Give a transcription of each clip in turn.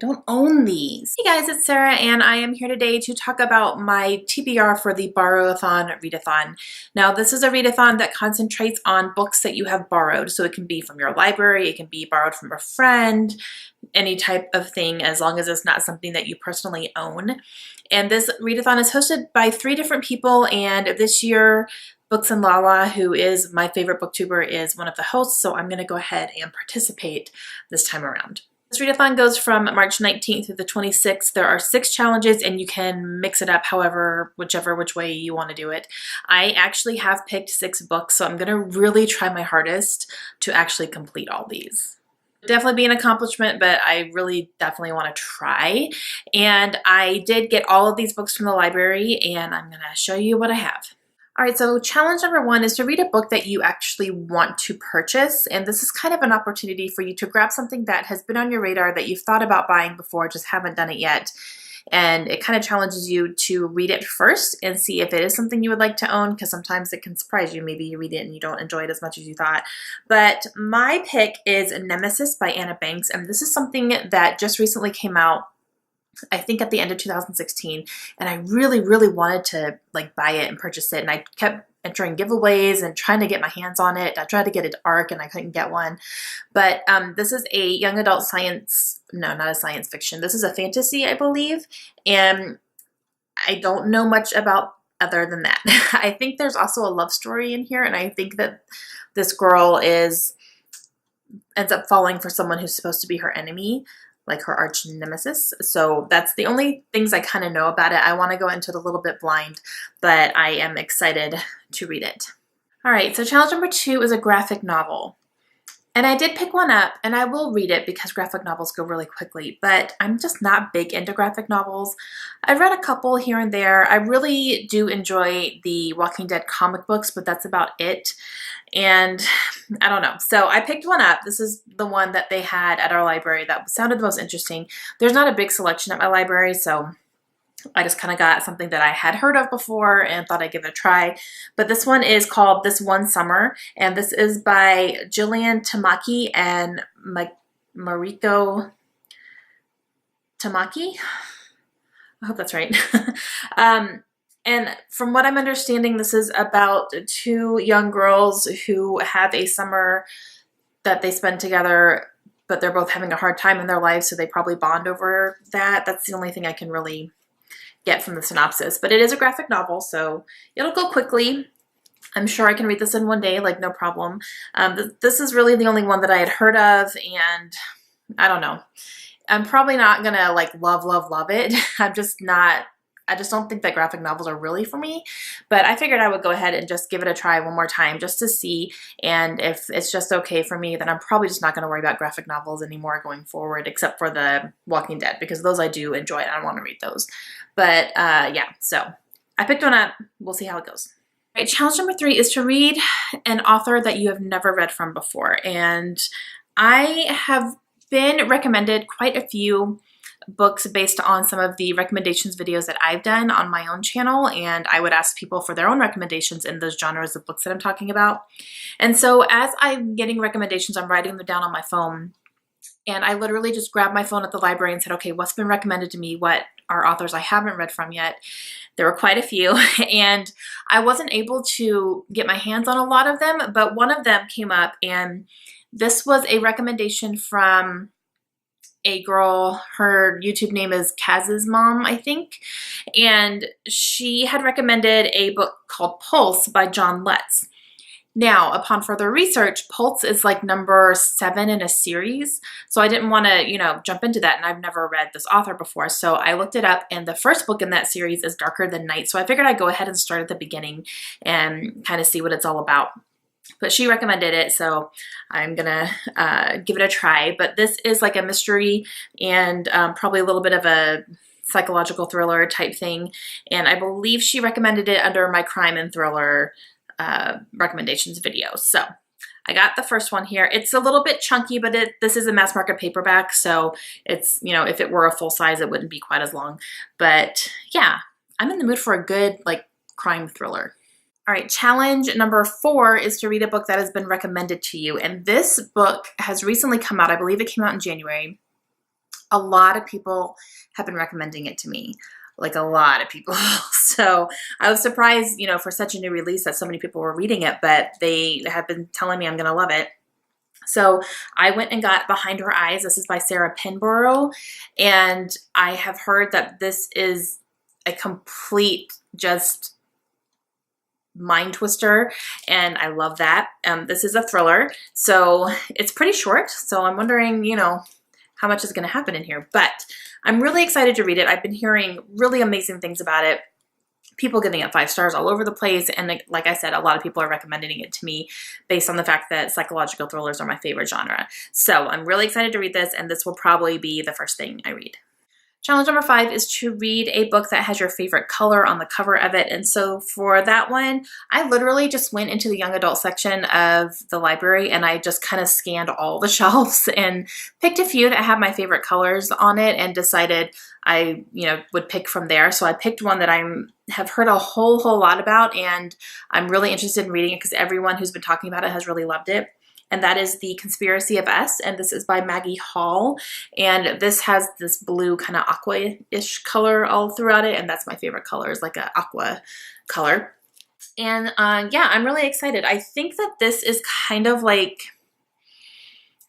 don't own these. Hey guys, it's Sarah and I am here today to talk about my TBR for the Borrowathon readathon. Now this is a readathon that concentrates on books that you have borrowed. So it can be from your library, it can be borrowed from a friend, any type of thing as long as it's not something that you personally own. And this readathon is hosted by 3 different people, and this year Books and Lala, who is my favorite booktuber, is one of the hosts, so I'm going to go ahead and participate this time around. This readathon goes from March 19th through the 26th. There are 6 challenges and you can mix it up which way you want to do it. I actually have picked 6 books, so I'm going to really try my hardest to actually complete all these. Definitely be an accomplishment, but I really definitely want to try. And I did get all of these books from the library and I'm going to show you what I have. All right, so challenge number 1 is to read a book that you actually want to purchase. And this is kind of an opportunity for you to grab something that has been on your radar that you've thought about buying before, just haven't done it yet. And it kind of challenges you to read it first and see if it is something you would like to own, because sometimes it can surprise you. Maybe you read it and you don't enjoy it as much as you thought. But my pick is Nemesis by Anna Banks, and this is something that just recently came out, I think at the end of 2016, and I really wanted to buy it and purchase it, and I kept entering giveaways and trying to get my hands on it. I tried to get it to ARC and I couldn't get one. But this is a young adult science, no, not a science fiction. This is a fantasy, I believe, and I don't know much about other than that. I think there's also a love story in here, and I think that this girl ends up falling for someone who's supposed to be her enemy, like her arch nemesis. So that's the only things I kind of know about it. I want to go into it a little bit blind, but I am excited to read it. All right, so challenge number 2 is a graphic novel. And I did pick one up, and I will read it because graphic novels go really quickly, but I'm just not big into graphic novels. I've read a couple here and there. I really do enjoy the Walking Dead comic books, but that's about it. And I don't know. So I picked one up. This is the one that they had at our library that sounded the most interesting. There's not a big selection at my library, so I just kind of got something that I had heard of before and thought I'd give it a try. But this one is called This One Summer, and this is by Jillian Tamaki and Mariko Tamaki. I hope that's right. And from what I'm understanding, this is about 2 young girls who have a summer that they spend together, but they're both having a hard time in their lives, so they probably bond over that. That's the only thing I can really get from the synopsis. But it is a graphic novel, so it'll go quickly. I'm sure I can read this in one day, no problem. This is really the only one that I had heard of, and I don't know. I'm probably not gonna love it. I just don't think that graphic novels are really for me, but I figured I would go ahead and just give it a try one more time just to see, and if it's just okay for me, then I'm probably just not going to worry about graphic novels anymore going forward, except for the Walking Dead, because those I do enjoy and I want to read those. But yeah, so I picked one up. We'll see how it goes. All right, challenge number 3 is to read an author that you have never read from before, and I have been recommended quite a few books based on some of the recommendations videos that I've done on my own channel, and I would ask people for their own recommendations in those genres of books that I'm talking about. And so as I'm getting recommendations, I'm writing them down on my phone, and I literally just grabbed my phone at the library and said, okay, what's been recommended to me? What are authors I haven't read from yet? There were quite a few, and I wasn't able to get my hands on a lot of them, but one of them came up, and this was a recommendation from a girl. Her YouTube name is Kaz's Mom, I think, and she had recommended a book called Pulse by John Letts. Now, upon further research, Pulse is number 7 in a series, so I didn't want to, jump into that, and I've never read this author before, so I looked it up, and the first book in that series is Darker Than Night, so I figured I'd go ahead and start at the beginning and kind of see what it's all about. But she recommended it, so I'm gonna give it a try. But this is like a mystery and probably a little bit of a psychological thriller type thing. And I believe she recommended it under my crime and thriller recommendations video. So I got the first one here. It's a little bit chunky, but this is a mass market paperback, so it's, if it were a full size, it wouldn't be quite as long. But yeah, I'm in the mood for a good crime thriller. All right, challenge number 4 is to read a book that has been recommended to you. And this book has recently come out. I believe it came out in January. a lot of people have been recommending it to me, like a lot of people. So I was surprised, you know, for such a new release that so many people were reading it, but they have been telling me I'm going to love it. So I went and got Behind Her Eyes. This is by Sarah Pinborough. And I have heard that this is a complete just mind twister, and I love that. This is a thriller, so it's pretty short. So I'm wondering, you know, how much is going to happen in here. But I'm really excited to read it. I've been hearing really amazing things about it. People giving it 5 stars all over the place. And like I said, a lot of people are recommending it to me based on the fact that psychological thrillers are my favorite genre. So I'm really excited to read this, and this will probably be the first thing I read. Challenge number 5 is to read a book that has your favorite color on the cover of it. And so for that one, I literally just went into the young adult section of the library and I just kind of scanned all the shelves and picked a few that have my favorite colors on it and decided I, you know, would pick from there. So I picked one that I have heard a whole lot about, and I'm really interested in reading it because everyone who's been talking about it has really loved it. And that is The Conspiracy of Us, and this is by Maggie Hall. And this has this blue kind of aqua-ish color all throughout it, and that's my favorite color, is like an aqua color. And yeah, I'm really excited. I think that this is kind of like,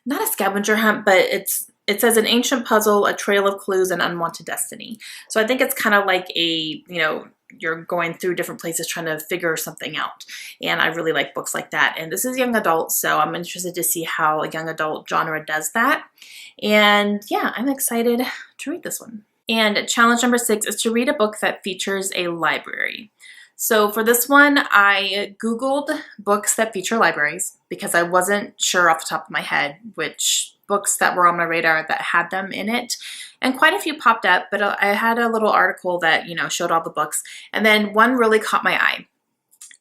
not a scavenger hunt, but it says an ancient puzzle, a trail of clues, and unwanted destiny. So I think it's kind of like a, you know, you're going through different places trying to figure something out. And I really like books like that. And this is young adult, so I'm interested to see how a young adult genre does that. And yeah, I'm excited to read this one. And challenge number 6 is to read a book that features a library. So for this one, I Googled books that feature libraries because I wasn't sure off the top of my head which books that were on my radar that had them in it. And quite a few popped up, but I had a little article that, you know, showed all the books. And then one really caught my eye.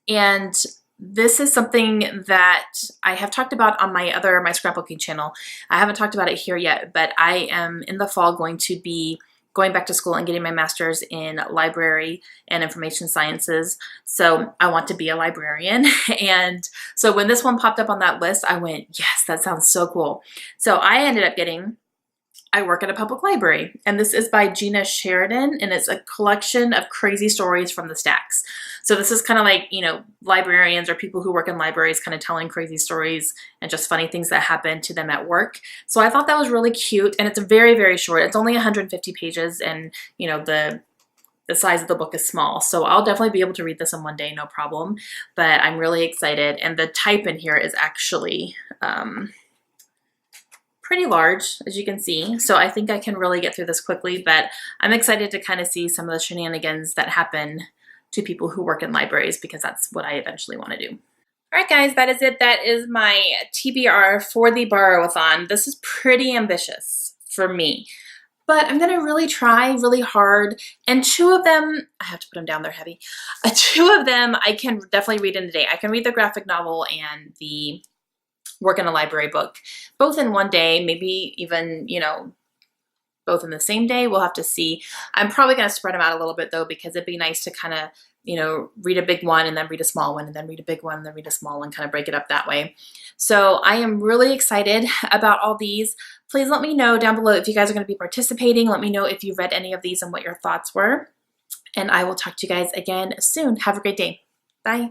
And this is something that I have talked about on my scrapbooking channel. I haven't talked about it here yet, but I am in the fall going to be going back to school and getting my master's in library and information sciences. So I want to be a librarian. And so when this one popped up on that list, I went, yes, that sounds so cool. So I ended up getting I Work at a Public Library, and this is by Gina Sheridan, and it's a collection of crazy stories from the stacks. So this is kind of like, you know, librarians or people who work in libraries kind of telling crazy stories and just funny things that happen to them at work. So I thought that was really cute, and it's very short. It's only 150 pages, and you know, the size of the book is small. So I'll definitely be able to read this in one day, no problem. But I'm really excited, and the type in here is actually pretty large, as you can see. So I think I can really get through this quickly, but I'm excited to kind of see some of the shenanigans that happen to people who work in libraries, because that's what I eventually want to do. All right, guys, that is it. That is my TBR for the Borrowathon. This is pretty ambitious for me, but I'm going to really try really hard. And 2 of them, I have to put them down, they're heavy. 2 of them I can definitely read in a day. I can read the graphic novel and the Work in a Library book, both in one day, maybe even, you know, both in the same day. We'll have to see. I'm probably going to spread them out a little bit though, because it'd be nice to kind of, you know, read a big one and then read a small one and then read a big one and then read a small one, kind of break it up that way. So I am really excited about all these. Please let me know down below if you guys are going to be participating. Let me know if you read any of these and what your thoughts were. And I will talk to you guys again soon. Have a great day. Bye.